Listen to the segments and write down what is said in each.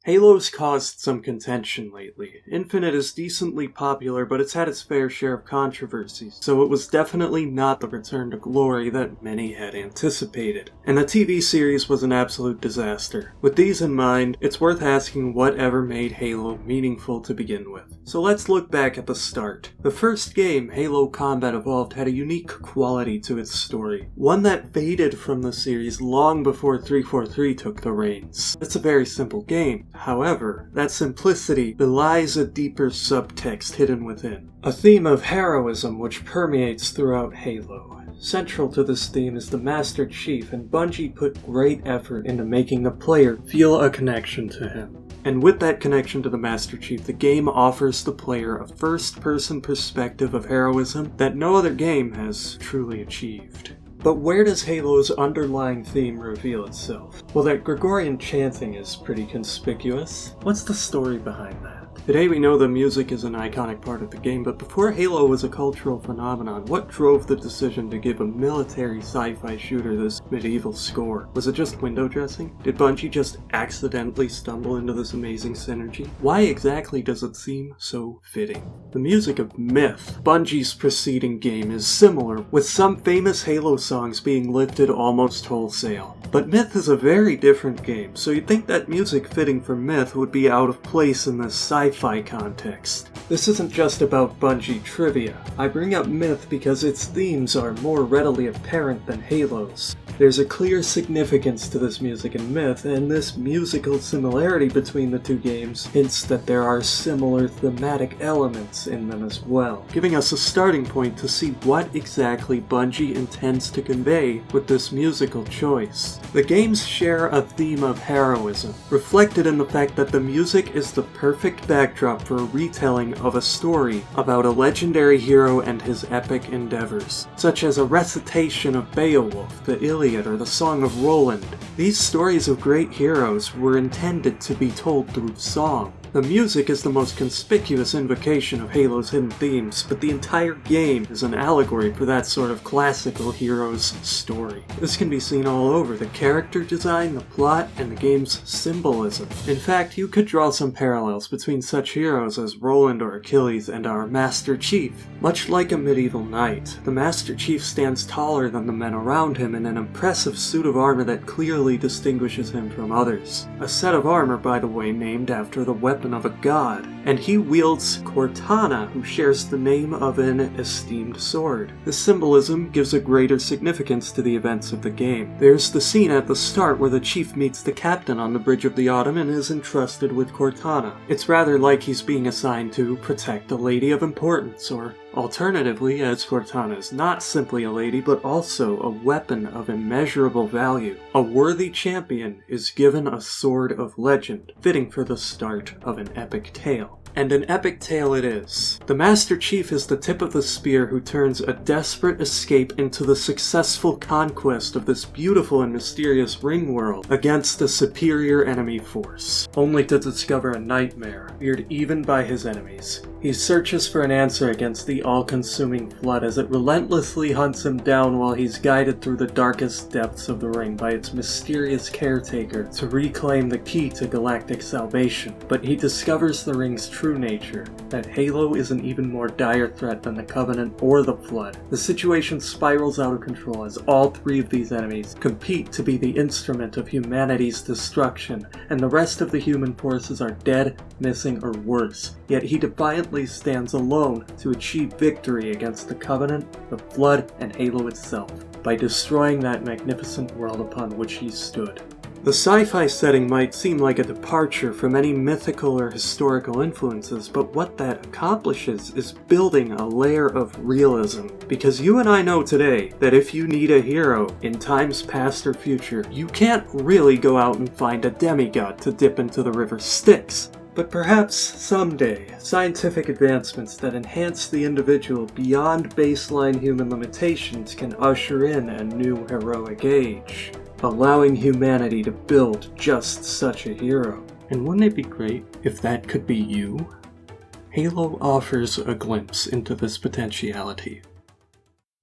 Halo's caused some contention lately. Infinite is decently popular, but it's had its fair share of controversies, so it was definitely not the return to glory that many had anticipated. And the TV series was an absolute disaster. With these in mind, it's worth asking whatever made Halo meaningful to begin with. So let's look back at the start. The first game, Halo Combat Evolved, had a unique quality to its story, one that faded from the series long before 343 took the reins. It's a very simple game. However, that simplicity belies a deeper subtext hidden within. A theme of heroism which permeates throughout Halo. Central to this theme is the Master Chief, and Bungie put great effort into making the player feel a connection to him. And with that connection to the Master Chief, the game offers the player a first-person perspective of heroism that no other game has truly achieved. But where does Halo's underlying theme reveal itself? Well, that Gregorian chanting is pretty conspicuous. What's the story behind that? Today we know the music is an iconic part of the game, but before Halo was a cultural phenomenon, what drove the decision to give a military sci-fi shooter this medieval score? Was it just window dressing? Did Bungie just accidentally stumble into this amazing synergy? Why exactly does it seem so fitting? The music of Myth, Bungie's preceding game, is similar, with some famous Halo songs being lifted almost wholesale. But Myth is a very different game, so you'd think that music fitting for Myth would be out of place in this sci-fi context. This isn't just about Bungie trivia. I bring up Myth because its themes are more readily apparent than Halo's. There's a clear significance to this music in Myth, and this musical similarity between the two games hints that there are similar thematic elements in them as well, giving us a starting point to see what exactly Bungie intends to convey with this musical choice. The games share a theme of heroism, reflected in the fact that the music is the perfect backdrop for a retelling of a story about a legendary hero and his epic endeavors, such as a recitation of Beowulf, the Iliad, or the Song of Roland. These stories of great heroes were intended to be told through song. The music is the most conspicuous invocation of Halo's hidden themes, but the entire game is an allegory for that sort of classical hero's story. This can be seen all over: the character design, the plot, and the game's symbolism. In fact, you could draw some parallels between such heroes as Roland or Achilles and our Master Chief. Much like a medieval knight, the Master Chief stands taller than the men around him in an impressive suit of armor that clearly distinguishes him from others. A set of armor, by the way, named after the weapon of a god, and he wields Cortana, who shares the name of an esteemed sword. This symbolism gives a greater significance to the events of the game. There's the scene at the start where the chief meets the captain on the Bridge of the Autumn and is entrusted with Cortana. It's rather like he's being assigned to protect a lady of importance, or alternatively, as Cortana is not simply a lady, but also a weapon of immeasurable value. A worthy champion is given a sword of legend, fitting for the start of an epic tale. And an epic tale it is. The Master Chief is the tip of the spear who turns a desperate escape into the successful conquest of this beautiful and mysterious ring world against a superior enemy force, only to discover a nightmare, feared even by his enemies. He searches for an answer against the all-consuming flood as it relentlessly hunts him down while he's guided through the darkest depths of the ring by its mysterious caretaker to reclaim the key to galactic salvation. But he discovers the ring's true nature, that Halo is an even more dire threat than the Covenant or the Flood. The situation spirals out of control as all three of these enemies compete to be the instrument of humanity's destruction, and the rest of the human forces are dead, missing, or worse. Yet he defiantly stands alone to achieve victory against the Covenant, the Flood, and Halo itself, by destroying that magnificent world upon which he stood. The sci-fi setting might seem like a departure from any mythical or historical influences, but what that accomplishes is building a layer of realism. Because you and I know today that if you need a hero in times past or future, you can't really go out and find a demigod to dip into the river Styx. But perhaps someday, scientific advancements that enhance the individual beyond baseline human limitations can usher in a new heroic age, allowing humanity to build just such a hero. And wouldn't it be great if that could be you? Halo offers a glimpse into this potentiality.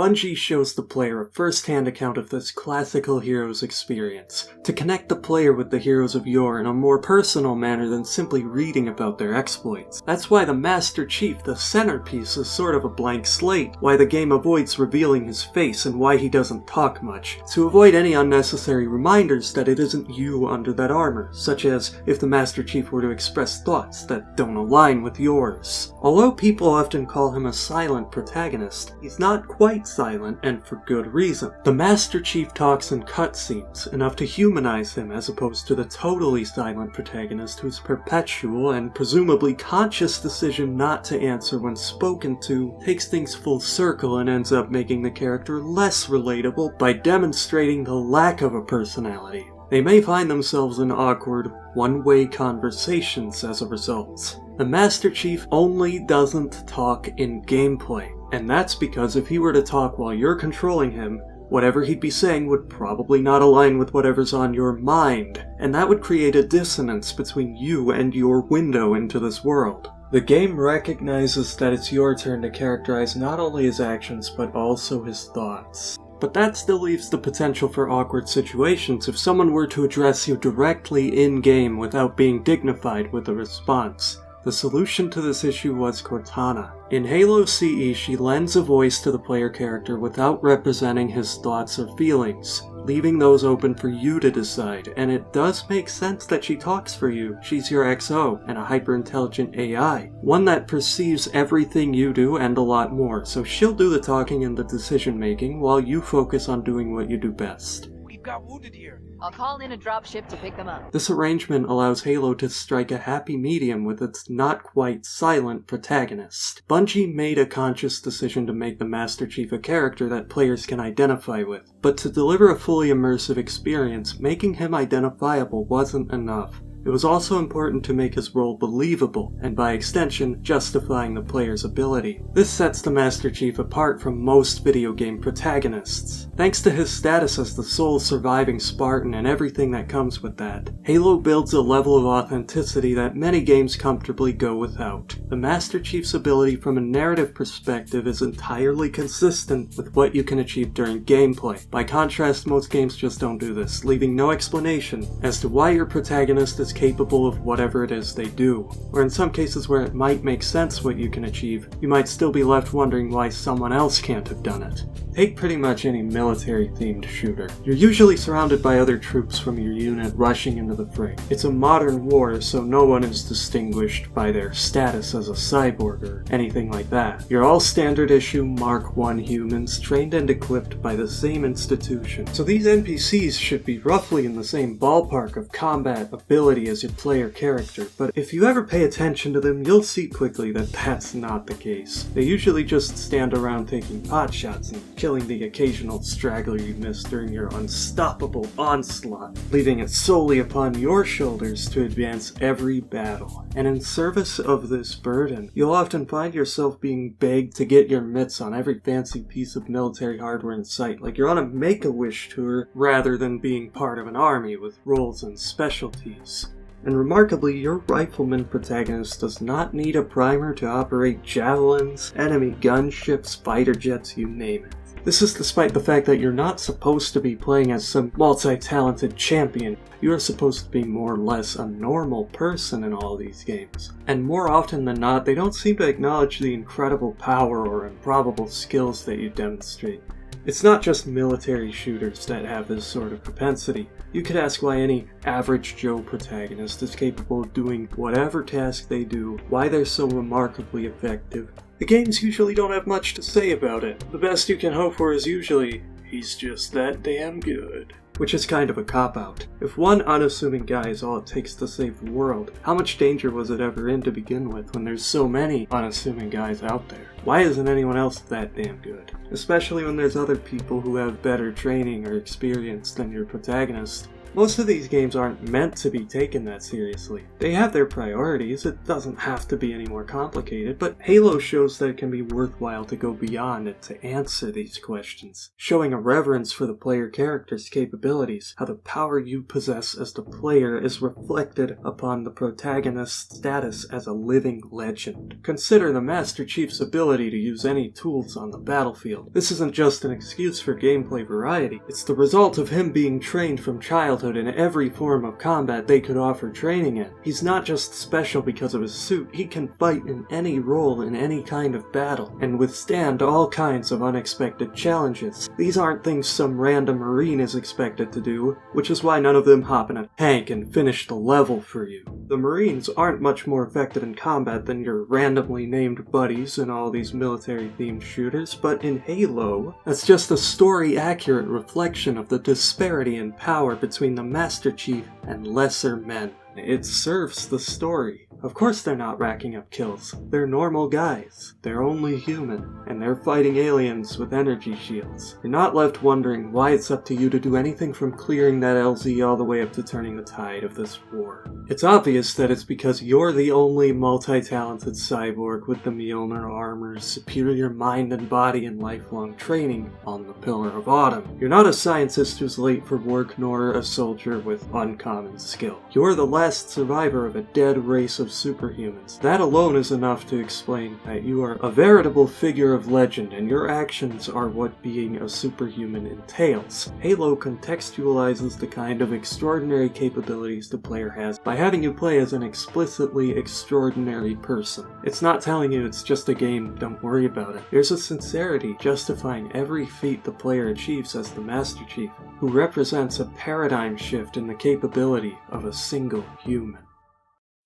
Bungie shows the player a first-hand account of this classical hero's experience, to connect the player with the heroes of yore in a more personal manner than simply reading about their exploits. That's why the Master Chief, the centerpiece, is sort of a blank slate, why the game avoids revealing his face, and why he doesn't talk much, to avoid any unnecessary reminders that it isn't you under that armor, such as if the Master Chief were to express thoughts that don't align with yours. Although people often call him a silent protagonist, he's not quite silent, and for good reason. The Master Chief talks in cutscenes, enough to humanize him as opposed to the totally silent protagonist whose perpetual and presumably conscious decision not to answer when spoken to takes things full circle and ends up making the character less relatable by demonstrating the lack of a personality. They may find themselves in awkward, one-way conversations as a result. The Master Chief only doesn't talk in gameplay, and that's because if he were to talk while you're controlling him, whatever he'd be saying would probably not align with whatever's on your mind, and that would create a dissonance between you and your window into this world. The game recognizes that it's your turn to characterize not only his actions, but also his thoughts. But that still leaves the potential for awkward situations if someone were to address you directly in-game without being dignified with a response. The solution to this issue was Cortana. In Halo CE, she lends a voice to the player character without representing his thoughts or feelings, leaving those open for you to decide, and it does make sense that she talks for you. She's your XO, and a hyper-intelligent AI, one that perceives everything you do and a lot more, so she'll do the talking and the decision-making while you focus on doing what you do best. We've got wounded here. I'll call in a dropship to pick them up. This arrangement allows Halo to strike a happy medium with its not-quite-silent protagonist. Bungie made a conscious decision to make the Master Chief a character that players can identify with, but to deliver a fully immersive experience, making him identifiable wasn't enough. It was also important to make his role believable, and by extension, justifying the player's ability. This sets the Master Chief apart from most video game protagonists. Thanks to his status as the sole surviving Spartan and everything that comes with that, Halo builds a level of authenticity that many games comfortably go without. The Master Chief's ability from a narrative perspective is entirely consistent with what you can achieve during gameplay. By contrast, most games just don't do this, leaving no explanation as to why your protagonist is capable of whatever it is they do. Or in some cases where it might make sense what you can achieve, you might still be left wondering why someone else can't have done it. Take pretty much any military-themed shooter. You're usually surrounded by other troops from your unit rushing into the fray. It's a modern war, so no one is distinguished by their status as a cyborg or anything like that. You're all standard-issue Mark I humans, trained and equipped by the same institution. So these NPCs should be roughly in the same ballpark of combat ability as your player character, but if you ever pay attention to them, you'll see quickly that that's not the case. They usually just stand around taking potshots and killing the occasional straggler you miss during your unstoppable onslaught, leaving it solely upon your shoulders to advance every battle. And in service of this burden, you'll often find yourself being begged to get your mitts on every fancy piece of military hardware in sight, like you're on a Make-A-Wish tour rather than being part of an army with roles and specialties. And remarkably, your rifleman protagonist does not need a primer to operate javelins, enemy gunships, fighter jets, you name it. This is despite the fact that you're not supposed to be playing as some multi-talented champion. You are supposed to be more or less a normal person in all these games. And more often than not, they don't seem to acknowledge the incredible power or improbable skills that you demonstrate. It's not just military shooters that have this sort of propensity. You could ask why any average Joe protagonist is capable of doing whatever task they do, why they're so remarkably effective. The games usually don't have much to say about it. The best you can hope for is usually, he's just that damn good. Which is kind of a cop-out. If one unassuming guy is all it takes to save the world, how much danger was it ever in to begin with when there's so many unassuming guys out there? Why isn't anyone else that damn good? Especially when there's other people who have better training or experience than your protagonist. Most of these games aren't meant to be taken that seriously. They have their priorities, it doesn't have to be any more complicated, but Halo shows that it can be worthwhile to go beyond it to answer these questions, showing a reverence for the player character's capabilities, how the power you possess as the player is reflected upon the protagonist's status as a living legend. Consider the Master Chief's ability to use any tools on the battlefield. This isn't just an excuse for gameplay variety, it's the result of him being trained from childhood in every form of combat they could offer training in. He's not just special because of his suit, he can fight in any role in any kind of battle, and withstand all kinds of unexpected challenges. These aren't things some random Marine is expected to do, which is why none of them hop in a tank and finish the level for you. The Marines aren't much more effective in combat than your randomly named buddies in all these military-themed shooters, but in Halo, that's just a story-accurate reflection of the disparity in power between the Master Chief and lesser men. It serves the story. Of course they're not racking up kills. They're normal guys. They're only human. And they're fighting aliens with energy shields. You're not left wondering why it's up to you to do anything from clearing that LZ all the way up to turning the tide of this war. It's obvious that it's because you're the only multi-talented cyborg with the Mjolnir armor, superior mind and body, and lifelong training on the Pillar of Autumn. You're not a scientist who's late for work, nor a soldier with uncommon skill. You're the last survivor of a dead race of superhumans. That alone is enough to explain that you are a veritable figure of legend, and your actions are what being a superhuman entails. Halo contextualizes the kind of extraordinary capabilities the player has by having you play as an explicitly extraordinary person. It's not telling you it's just a game, don't worry about it. There's a sincerity justifying every feat the player achieves as the Master Chief, who represents a paradigm shift in the capability of a single human.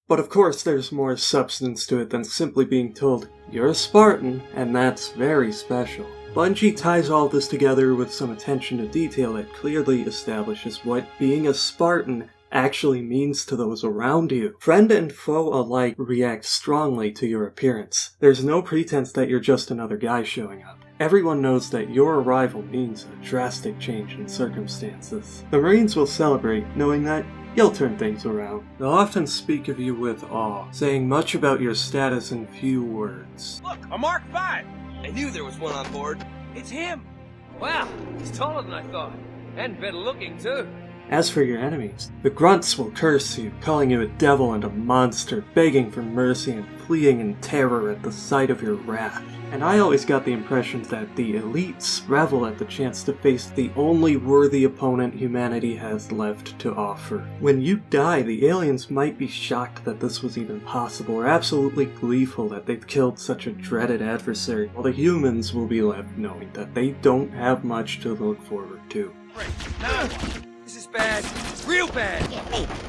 But of course there's more substance to it than simply being told, you're a Spartan, and that's very special. Bungie ties all this together with some attention to detail that clearly establishes what being a Spartan actually means to those around you. Friend and foe alike react strongly to your appearance. There's no pretense that you're just another guy showing up. Everyone knows that your arrival means a drastic change in circumstances. The Marines will celebrate, knowing that you'll turn things around. They'll often speak of you with awe, saying much about your status in few words. Look, a Mark V! I knew there was one on board. It's him! Wow, he's taller than I thought. And better looking, too. As for your enemies, the grunts will curse you, calling you a devil and a monster, begging for mercy and fleeing in terror at the sight of your wrath. And I always got the impression that the elites revel at the chance to face the only worthy opponent humanity has left to offer. When you die, the aliens might be shocked that this was even possible, or absolutely gleeful that they've killed such a dreaded adversary, while the humans will be left knowing that they don't have much to look forward to. Right, now, this is bad. Real bad!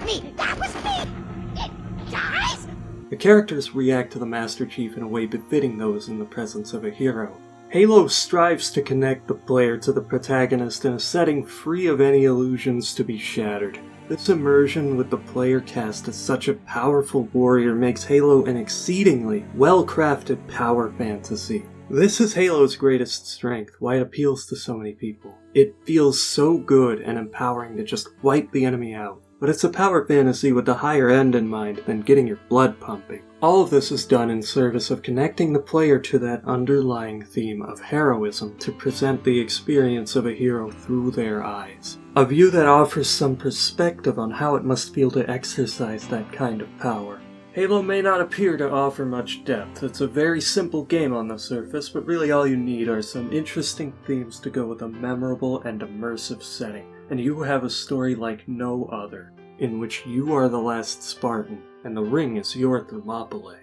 Me, that was me! It dies? The characters react to the Master Chief in a way befitting those in the presence of a hero. Halo strives to connect the player to the protagonist in a setting free of any illusions to be shattered. This immersion with the player cast as such a powerful warrior makes Halo an exceedingly well-crafted power fantasy. This is Halo's greatest strength, why it appeals to so many people. It feels so good and empowering to just wipe the enemy out. But it's a power fantasy with the higher end in mind than getting your blood pumping. All of this is done in service of connecting the player to that underlying theme of heroism to present the experience of a hero through their eyes. A view that offers some perspective on how it must feel to exercise that kind of power. Halo may not appear to offer much depth. It's a very simple game on the surface, but really all you need are some interesting themes to go with a memorable and immersive setting. And you have a story like no other, in which you are the last Spartan, and the ring is your Thermopylae.